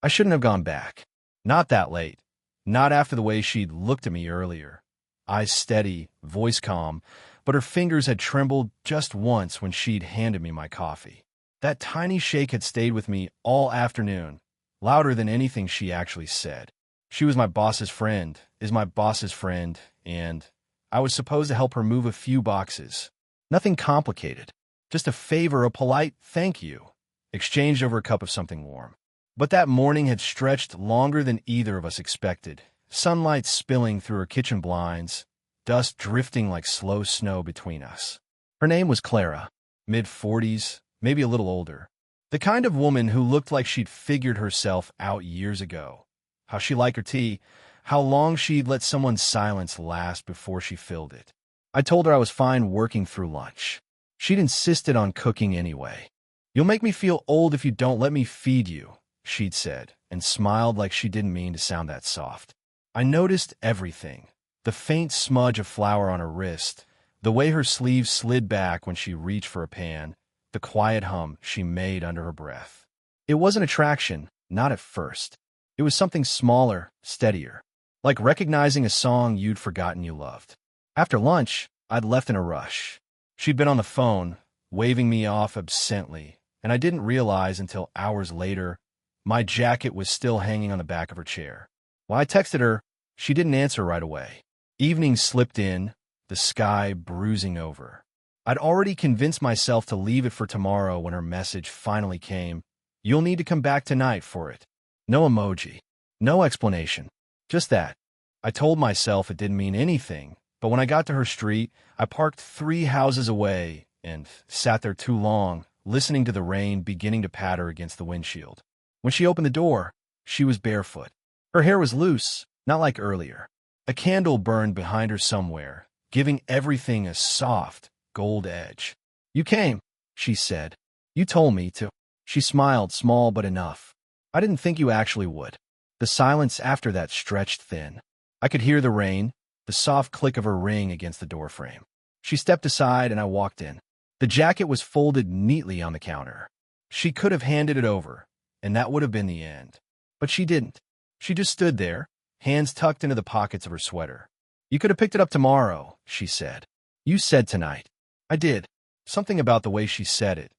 I shouldn't have gone back. Not that late. Not after the way she'd looked at me earlier. Eyes steady, voice calm, but her fingers had trembled just once when she'd handed me my coffee. That tiny shake had stayed with me all afternoon, louder than anything she actually said. She was my boss's friend, is my boss's friend, and I was supposed to help her move a few boxes. Nothing complicated. Just a favor, a polite thank you, exchanged over a cup of something warm. But that morning had stretched longer than either of us expected. Sunlight spilling through her kitchen blinds, dust drifting like slow snow between us. Her name was Clara, mid-40s, maybe a little older. The kind of woman who looked like she'd figured herself out years ago. How she liked her tea, how long she'd let someone's silence last before she filled it. I told her I was fine working through lunch. She'd insisted on cooking anyway. "You'll make me feel old if you don't let me feed you," she'd said, and smiled like she didn't mean to sound that soft. I noticed everything. The faint smudge of flour on her wrist, the way her sleeve slid back when she reached for a pan, the quiet hum she made under her breath. It wasn't attraction, not at first. It was something smaller, steadier, like recognizing a song you'd forgotten you loved. After lunch, I'd left in a rush. She'd been on the phone, waving me off absently, and I didn't realize until hours later my jacket was still hanging on the back of her chair. When I texted her, she didn't answer right away. Evening slipped in, the sky bruising over. I'd already convinced myself to leave it for tomorrow when her message finally came. "You'll need to come back tonight for it." No emoji, no explanation, just that. I told myself it didn't mean anything, but when I got to her street, I parked 3 houses away and sat there too long, listening to the rain beginning to patter against the windshield. When she opened the door, she was barefoot. Her hair was loose, not like earlier. A candle burned behind her somewhere, giving everything a soft, gold edge. "You came," she said. "You told me to." She smiled, small but enough. "I didn't think you actually would." The silence after that stretched thin. I could hear the rain, the soft click of her ring against the doorframe. She stepped aside and I walked in. The jacket was folded neatly on the counter. She could have handed it over, and that would have been the end. But she didn't. She just stood there, hands tucked into the pockets of her sweater. "You could have picked it up tomorrow," she said. "You said tonight." I did. Something about the way she said it,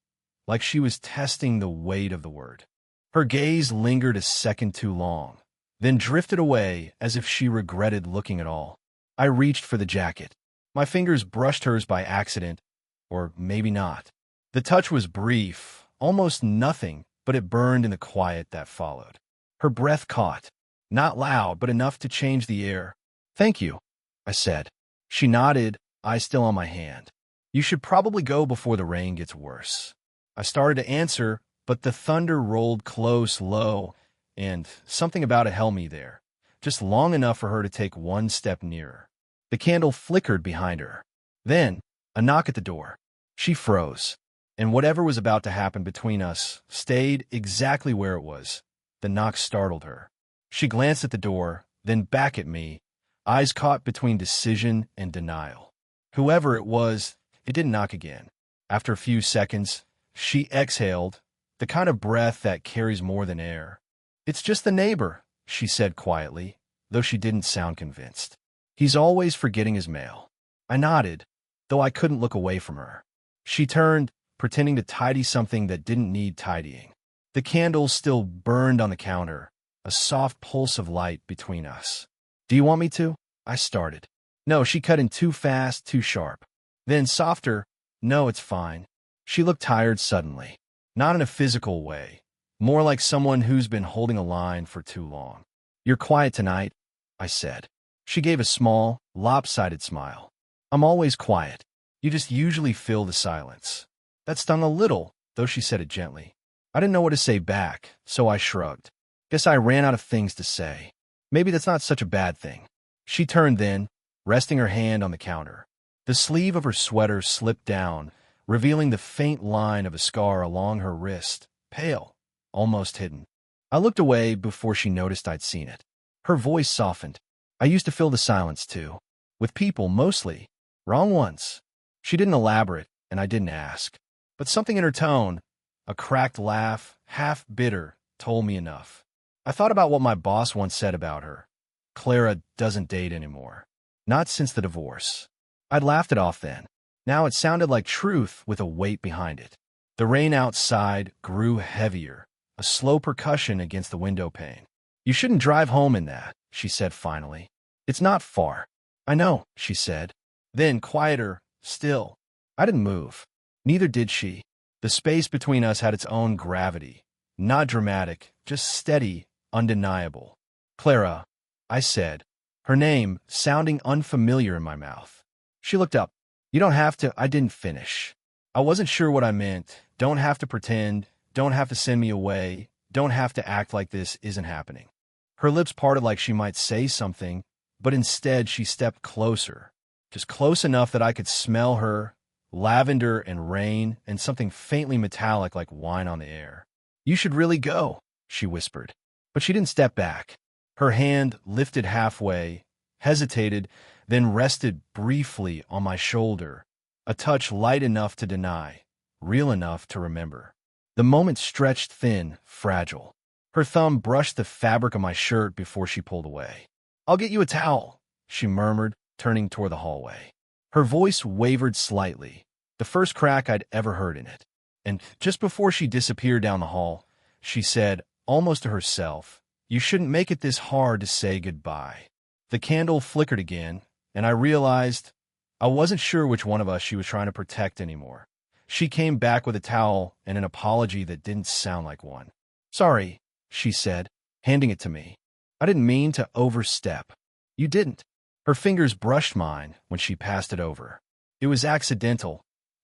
like she was testing the weight of the word. Her gaze lingered a second too long, then drifted away as if she regretted looking at all. I reached for the jacket. My fingers brushed hers by accident, or maybe not. The touch was brief, almost nothing, but it burned in the quiet that followed. Her breath caught, not loud, but enough to change the air. "Thank you," I said. She nodded, eyes still on my hand. "You should probably go before the rain gets worse." I started to answer, but the thunder rolled close, low, and something about it held me there, just long enough for her to take one step nearer. The candle flickered behind her. Then, a knock at the door. She froze, and whatever was about to happen between us stayed exactly where it was. The knock startled her. She glanced at the door, then back at me, eyes caught between decision and denial. Whoever it was, it didn't knock again. After a few seconds, she exhaled, the kind of breath that carries more than air. "It's just the neighbor," she said quietly, though she didn't sound convinced. "He's always forgetting his mail." I nodded, though I couldn't look away from her. She turned, pretending to tidy something that didn't need tidying. The candle still burned on the counter, a soft pulse of light between us. "Do you want me to?" I started. "No," she cut in too fast, too sharp. Then softer, "No, it's fine." She looked tired suddenly. Not in a physical way, more like someone who's been holding a line for too long. "You're quiet tonight," I said. She gave a small, lopsided smile. "I'm always quiet. You just usually fill the silence." That stung a little, though she said it gently. I didn't know what to say back, so I shrugged. Guess I ran out of things to say. Maybe that's not such a bad thing. She turned then, resting her hand on the counter. The sleeve of her sweater slipped down, revealing the faint line of a scar along her wrist, pale, almost hidden. I looked away before she noticed I'd seen it. Her voice softened. "I used to fill the silence, too. With people, mostly. Wrong ones." She didn't elaborate, and I didn't ask. But something in her tone, a cracked laugh, half bitter, told me enough. I thought about what my boss once said about her. Clara doesn't date anymore. Not since the divorce. I'd laughed it off then. Now it sounded like truth with a weight behind it. The rain outside grew heavier, a slow percussion against the window pane. You shouldn't drive home in that, she said finally. It's not far. I know, she said. Then, quieter, still. I didn't move. Neither did she. The space between us had its own gravity. Not dramatic, just steady, undeniable. Clara, I said, her name sounding unfamiliar in my mouth. She looked up. You don't have to. I didn't finish. I wasn't sure what I meant. Don't have to pretend. Don't have to send me away. Don't have to act like this isn't happening. Her lips parted like she might say something, but instead she stepped closer, just close enough that I could smell her, lavender and rain, and something faintly metallic like wine on the air. You should really go, she whispered. But she didn't step back. Her hand lifted halfway, hesitated, then rested briefly on my shoulder, a touch light enough to deny, real enough to remember. The moment stretched thin, fragile. Her thumb brushed the fabric of my shirt before she pulled away. I'll get you a towel, she murmured, turning toward the hallway. Her voice wavered slightly, the first crack I'd ever heard in it. And just before she disappeared down the hall, she said, almost to herself, you shouldn't make it this hard to say goodbye. The candle flickered again, and I realized I wasn't sure which one of us she was trying to protect anymore. She came back with a towel and an apology that didn't sound like one. Sorry, she said, handing it to me. I didn't mean to overstep. You didn't. Her fingers brushed mine when she passed it over. It was accidental.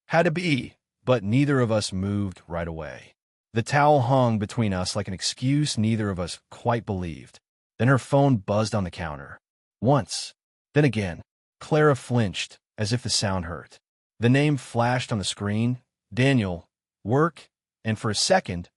Had to be, but neither of us moved right away. The towel hung between us like an excuse neither of us quite believed. Then her phone buzzed on the counter. Once. Then again. Clara flinched, as if the sound hurt. The name flashed on the screen. Daniel. Work. And for a second,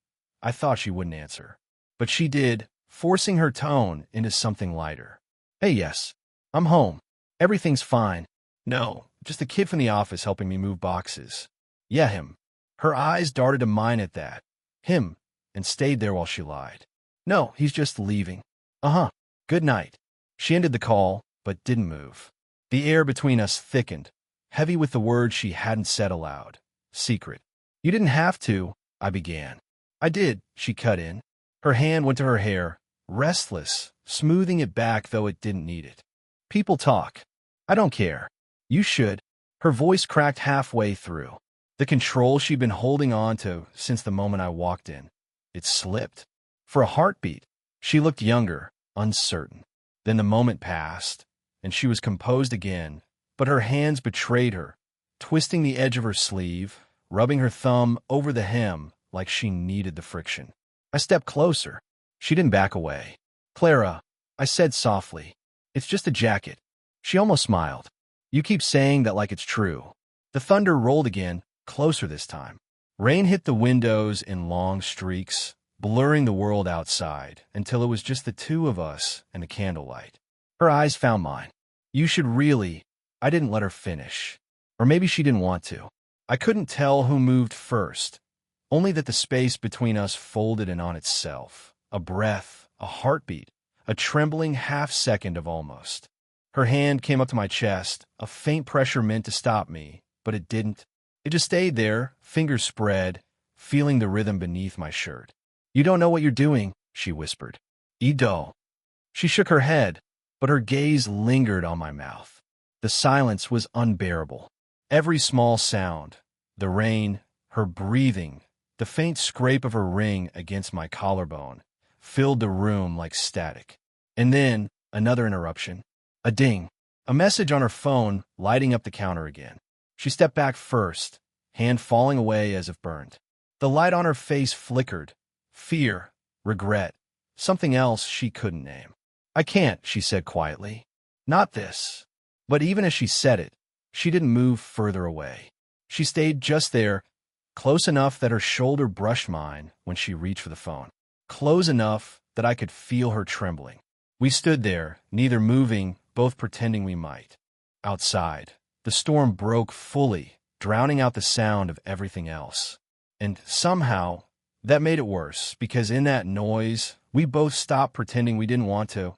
I thought she wouldn't answer. But she did, forcing her tone into something lighter. Hey, yes. I'm home. Everything's fine. No, just the kid from the office helping me move boxes. Yeah, him. Her eyes darted to mine at that. Him, and stayed there while she lied. No, he's just leaving. Uh-huh. Good night. She ended the call, but didn't move. The air between us thickened, heavy with the words she hadn't said aloud. Secret. You didn't have to, I began. I did, she cut in. Her hand went to her hair, restless, smoothing it back though it didn't need it. People talk. I don't care. You should. Her voice cracked halfway through. The control she'd been holding on to since the moment I walked in. It slipped. For a heartbeat, she looked younger, uncertain. Then the moment passed, and she was composed again, but her hands betrayed her, twisting the edge of her sleeve, rubbing her thumb over the hem like she needed the friction. I stepped closer. She didn't back away. Clara, I said softly, it's just a jacket. She almost smiled. You keep saying that like it's true. The thunder rolled again, closer this time. Rain hit the windows in long streaks, blurring the world outside until it was just the two of us and the candlelight. Her eyes found mine. You should really... I didn't let her finish. Or maybe she didn't want to. I couldn't tell who moved first, only that the space between us folded in on itself. A breath, a heartbeat, a trembling half-second of almost. Her hand came up to my chest, a faint pressure meant to stop me, but it didn't. It just stayed there, fingers spread, feeling the rhythm beneath my shirt. You don't know what you're doing, she whispered. Ido. She shook her head, but her gaze lingered on my mouth. The silence was unbearable. Every small sound, the rain, her breathing, the faint scrape of her ring against my collarbone, filled the room like static. And then, another interruption. A ding. A message on her phone lighting up the counter again. She stepped back first, hand falling away as if burned. The light on her face flickered. Fear, regret, something else she couldn't name. I can't, she said quietly. Not this. But even as she said it, she didn't move further away. She stayed just there, close enough that her shoulder brushed mine when she reached for the phone. Close enough that I could feel her trembling. We stood there, neither moving, both pretending we might. Outside, the storm broke fully, drowning out the sound of everything else. And somehow, that made it worse, because in that noise, We both stopped pretending we didn't want to.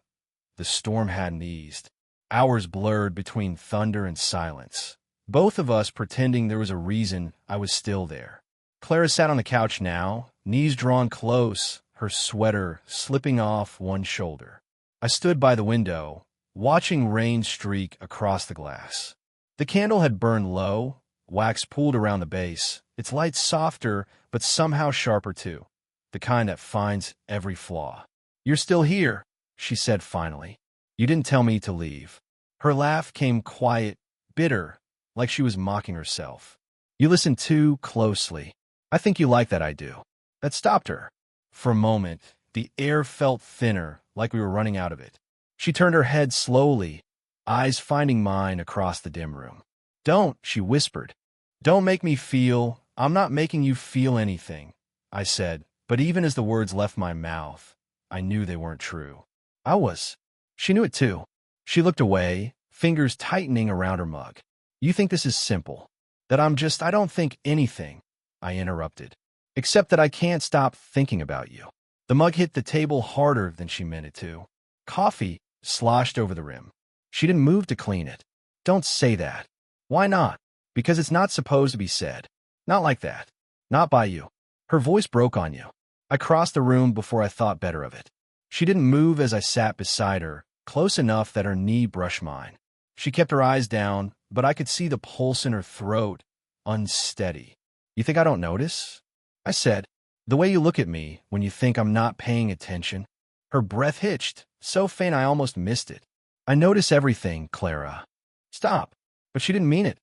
The storm hadn't eased. Hours blurred between thunder and silence. Both of us pretending there was a reason I was still there. Clara sat on the couch now, knees drawn close, her sweater slipping off one shoulder. I stood by the window, watching rain streak across the glass. The candle had burned low, wax pooled around the base, its light softer but somehow sharper too, the kind that finds every flaw. "You're still here," she said finally. "You didn't tell me to leave." Her laugh came quiet, bitter, like she was mocking herself. "You listen too closely. I think you like that I do." That stopped her. For a moment, the air felt thinner, like we were running out of it. She turned her head slowly, eyes finding mine across the dim room. "Don't," she whispered. "Don't make me feel. I'm not making you feel anything," I said, but even as the words left my mouth, I knew they weren't true. I was. She knew it too. She looked away, fingers tightening around her mug. "You think this is simple. That I don't think anything," I interrupted. "Except that I can't stop thinking about you." The mug hit the table harder than she meant it to. Coffee sloshed over the rim. She didn't move to clean it. "Don't say that." "Why not?" "Because it's not supposed to be said. Not like that. Not by you." Her voice broke on you. I crossed the room before I thought better of it. She didn't move as I sat beside her, close enough that her knee brushed mine. She kept her eyes down, but I could see the pulse in her throat, unsteady. "You think I don't notice?" I said. "The way you look at me when you think I'm not paying attention." Her breath hitched, so faint I almost missed it. "I notice everything, Clara." "Stop." But she didn't mean it.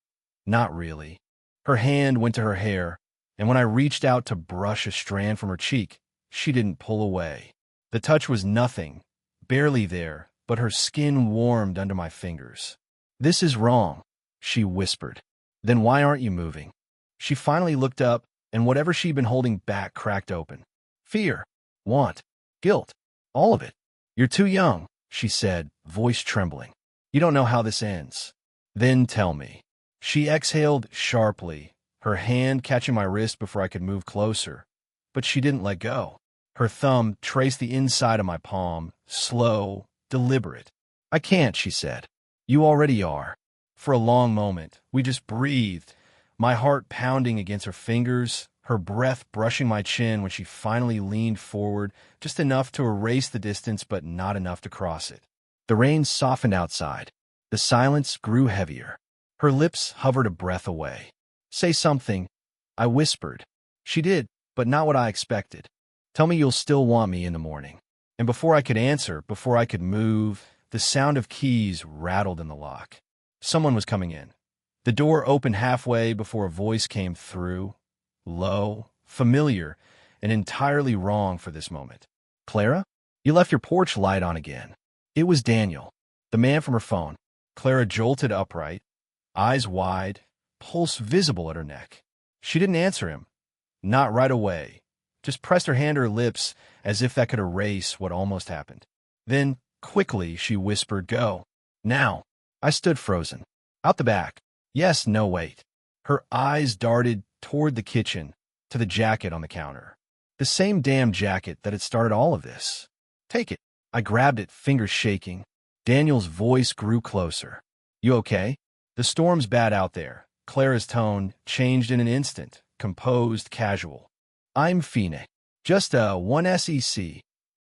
Not really. Her hand went to her hair, and when I reached out to brush a strand from her cheek, she didn't pull away. The touch was nothing, barely there, but her skin warmed under my fingers. "This is wrong," she whispered. "Then why aren't you moving?" She finally looked up, and whatever she'd been holding back cracked open. "Fear, want, guilt, all of it." "You're too young," she said, voice trembling. "You don't know how this ends." "Then tell me." She exhaled sharply, her hand catching my wrist before I could move closer. But she didn't let go. Her thumb traced the inside of my palm, slow, deliberate. "I can't," she said. "You already are." For a long moment, we just breathed, my heart pounding against her fingers, her breath brushing my chin when she finally leaned forward, just enough to erase the distance but not enough to cross it. The rain softened outside. The silence grew heavier. Her lips hovered a breath away. "Say something," I whispered. She did, but not what I expected. "Tell me you'll still want me in the morning." And before I could answer, before I could move, the sound of keys rattled in the lock. Someone was coming in. The door opened halfway before a voice came through, low, familiar, and entirely wrong for this moment. "Clara? You left your porch light on again." It was Daniel, the man from her phone. Clara jolted upright, eyes wide, pulse visible at her neck. She didn't answer him. Not right away. Just pressed her hand to her lips as if that could erase what almost happened. Then, quickly, she whispered, "Go. Now." I stood frozen. "Out the back." "Yes, no, wait." Her eyes darted toward the kitchen, to the jacket on the counter. The same damn jacket that had started all of this. "Take it." I grabbed it, fingers shaking. Daniel's voice grew closer. "You okay?" "The storm's bad out there." Clara's tone changed in an instant, composed, casual. "I'm Fine. Just a 1SEC.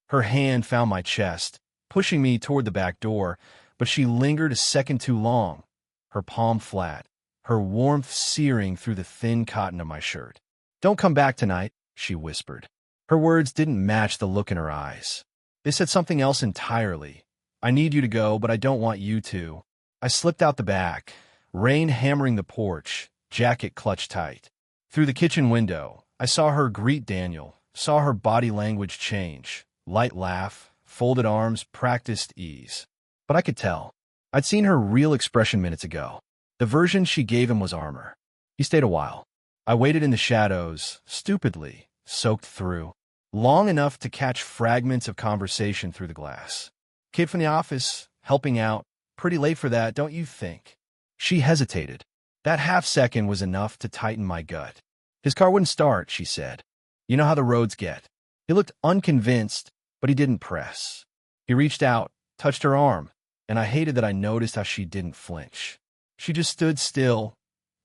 Her hand found my chest, pushing me toward the back door, but she lingered a second too long, her palm flat, her warmth searing through the thin cotton of my shirt. "Don't come back tonight," she whispered. Her words didn't match the look in her eyes. They said something else entirely. "I need you to go, but I don't want you to." I slipped out the back, rain hammering the porch, jacket clutched tight. Through the kitchen window, I saw her greet Daniel, saw her body language change. Light laugh, folded arms, practiced ease. But I could tell. I'd seen her real expression minutes ago. The version she gave him was armor. He stayed a while. I waited in the shadows, stupidly, soaked through. Long enough to catch fragments of conversation through the glass. "Kid from the office, helping out. Pretty late for that, don't you think?" She hesitated. That half-second was enough to tighten my gut. "His car wouldn't start," she said. "You know how the roads get." He looked unconvinced, but he didn't press. He reached out, touched her arm, and I hated that I noticed how she didn't flinch. She just stood still,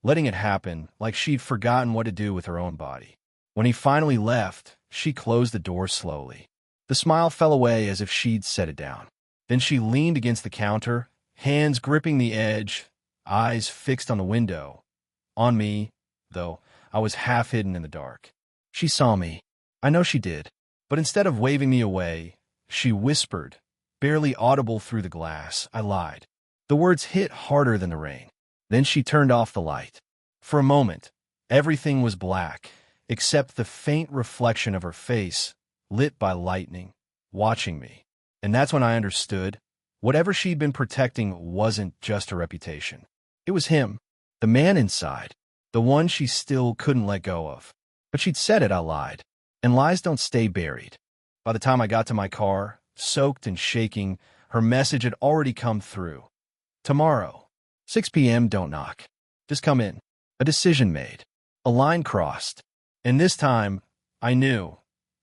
letting it happen like she'd forgotten what to do with her own body. When he finally left, she closed the door slowly. The smile fell away as if she'd set it down. Then she leaned against the counter, hands gripping the edge, eyes fixed on the window. On me, though, I was half hidden in the dark. She saw me. I know she did. But instead of waving me away, she whispered, barely audible through the glass. I lied. The words hit harder than the rain. Then she turned off the light. For a moment, everything was black, except the faint reflection of her face, lit by lightning, watching me. And that's when I understood. Whatever she'd been protecting wasn't just her reputation. It was him, the man inside, the one she still couldn't let go of. But she'd said it, I lied. And lies don't stay buried. By the time I got to my car, soaked and shaking, her message had already come through. Tomorrow, 6 p.m., don't knock. Just come in. A decision made. A line crossed. And this time, I knew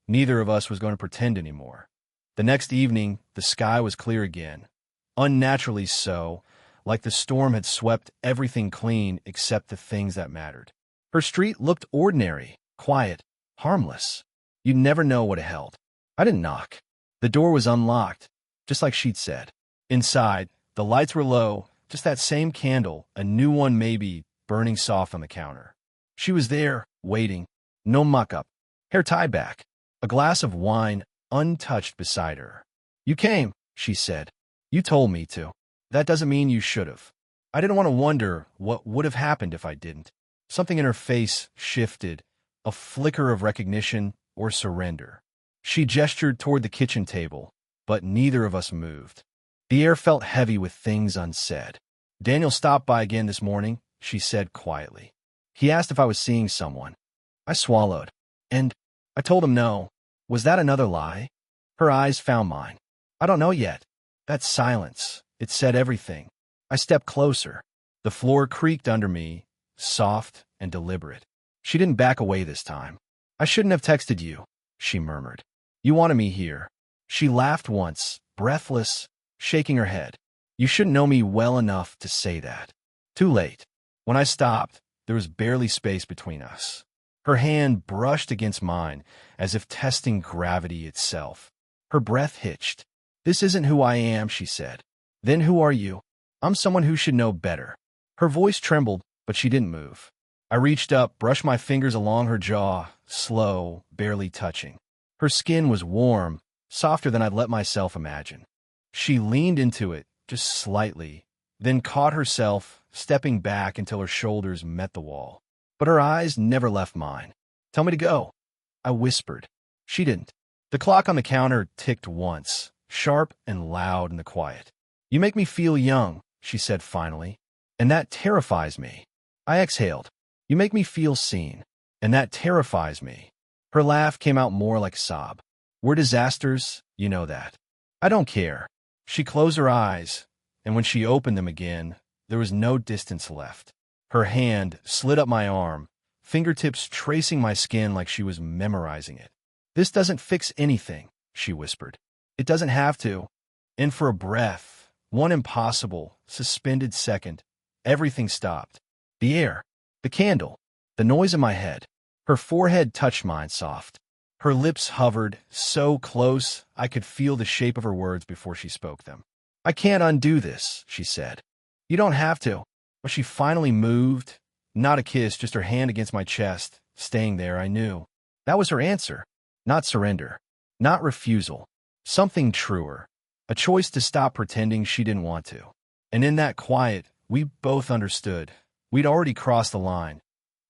neither of us was going to pretend anymore. The next evening, the sky was clear again. Unnaturally so, like the storm had swept everything clean except the things that mattered. Her street looked ordinary, quiet, harmless. You'd never know what it held. I didn't knock. The door was unlocked, just like she'd said. Inside, the lights were low, just that same candle, a new one maybe, burning soft on the counter. She was there, waiting. No muck-up. Hair tied back. A glass of wine untouched beside her. You came, she said. You told me to. That doesn't mean you should have. I didn't want to wonder what would have happened if I didn't. Something in her face shifted, a flicker of recognition or surrender. She gestured toward the kitchen table, but neither of us moved. The air felt heavy with things unsaid. Daniel stopped by again this morning, she said quietly. He asked if I was seeing someone. I swallowed. And I told him no. Was that another lie? Her eyes found mine. I don't know yet. That silence, it said everything. I stepped closer. The floor creaked under me, soft and deliberate. She didn't back away this time. I shouldn't have texted you, she murmured. You wanted me here. She laughed once, breathless, shaking her head. You shouldn't know me well enough to say that. Too late. When I stopped, there was barely space between us. Her hand brushed against mine, as if testing gravity itself. Her breath hitched. This isn't who I am, she said. Then who are you? I'm someone who should know better. Her voice trembled, but she didn't move. I reached up, brushed my fingers along her jaw, slow, barely touching. Her skin was warm, softer than I'd let myself imagine. She leaned into it, just slightly, then caught herself, stepping back until her shoulders met the wall. But her eyes never left mine. Tell me to go, I whispered. She didn't. The clock on the counter ticked once, sharp and loud in the quiet. You make me feel young, she said finally, and that terrifies me. I exhaled. You make me feel seen, and that terrifies me. Her laugh came out more like a sob. We're disasters, you know that. I don't care. She closed her eyes, and when she opened them again, there was no distance left. Her hand slid up my arm, fingertips tracing my skin like she was memorizing it. This doesn't fix anything, she whispered. It doesn't have to. And for a breath, one impossible, suspended second, everything stopped. The air, the candle, the noise in my head. Her forehead touched mine soft. Her lips hovered, so close I could feel the shape of her words before she spoke them. I can't undo this, she said. You don't have to. But she finally moved. Not a kiss, just her hand against my chest, staying there, I knew. That was her answer. Not surrender. Not refusal. Something truer. A choice to stop pretending she didn't want to. And in that quiet, we both understood. We'd already crossed the line.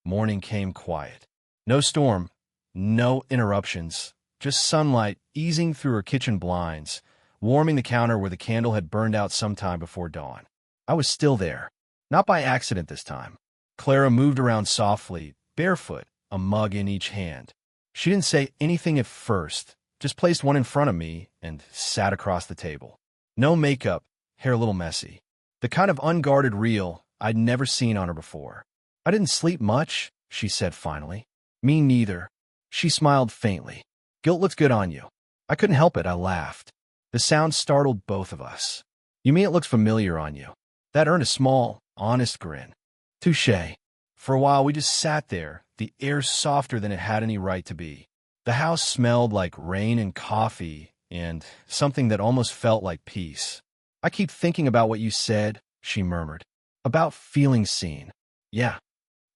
Morning came quiet. No storm. No interruptions. Just sunlight easing through her kitchen blinds, warming the counter where the candle had burned out sometime before dawn. I was still there. Not by accident this time. Clara moved around softly, barefoot, a mug in each hand. She didn't say anything at first, just placed one in front of me and sat across the table. No makeup, hair a little messy. The kind of unguarded real I'd never seen on her before. I didn't sleep much, she said finally. Me neither. She smiled faintly. Guilt looks good on you. I couldn't help it. I laughed. The sound startled both of us. You mean it looks familiar on you? That earned a small, honest grin. Touché. For a while, we just sat there, the air softer than it had any right to be. The house smelled like rain and coffee and something that almost felt like peace. I keep thinking about what you said, she murmured. About feeling seen. Yeah,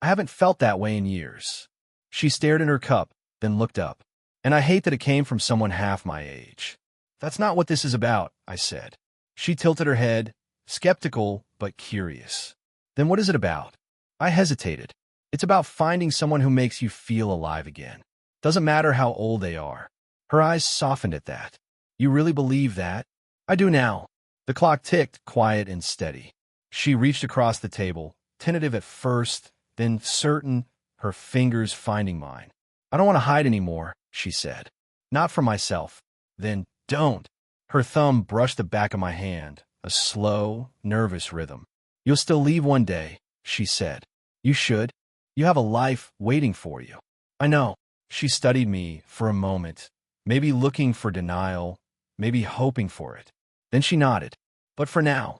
I haven't felt that way in years. She stared in her cup, then looked up. And I hate that it came from someone half my age. That's not what this is about, I said. She tilted her head, skeptical but curious. Then what is it about? I hesitated. It's about finding someone who makes you feel alive again. Doesn't matter how old they are. Her eyes softened at that. You really believe that? I do now. The clock ticked, quiet and steady. She reached across the table, tentative at first, then certain, her fingers finding mine. I don't want to hide anymore, she said. Not from myself. Then don't. Her thumb brushed the back of my hand, a slow, nervous rhythm. You'll still leave one day, she said. You should. You have a life waiting for you. I know. She studied me for a moment, maybe looking for denial, maybe hoping for it. Then she nodded. But for now,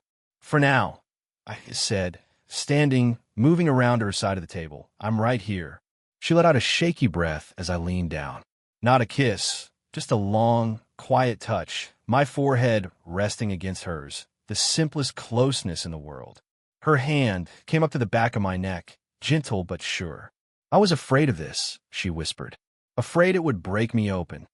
I said, standing, moving around her side of the table. I'm right here. She let out a shaky breath as I leaned down. Not a kiss, just a long, quiet touch, my forehead resting against hers, the simplest closeness in the world. Her hand came up to the back of my neck, gentle but sure. I was afraid of this, she whispered. Afraid it would break me open.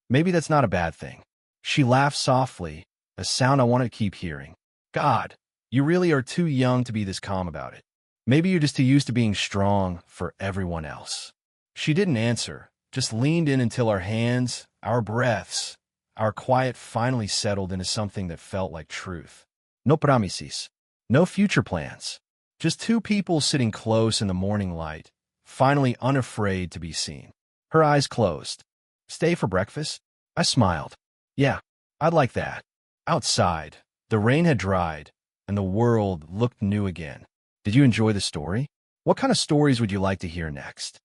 Maybe that's not a bad thing. She laughed softly, a sound I wanted to keep hearing. God, you really are too young to be this calm about it. Maybe you're just too used to being strong for everyone else. She didn't answer, just leaned in until our hands, our breaths, our quiet finally settled into something that felt like truth. No promises. No future plans. Just two people sitting close in the morning light, finally unafraid to be seen. Her eyes closed. Stay for breakfast? I smiled. Yeah, I'd like that. Outside, the rain had dried, and the world looked new again. Did you enjoy the story? What kind of stories would you like to hear next?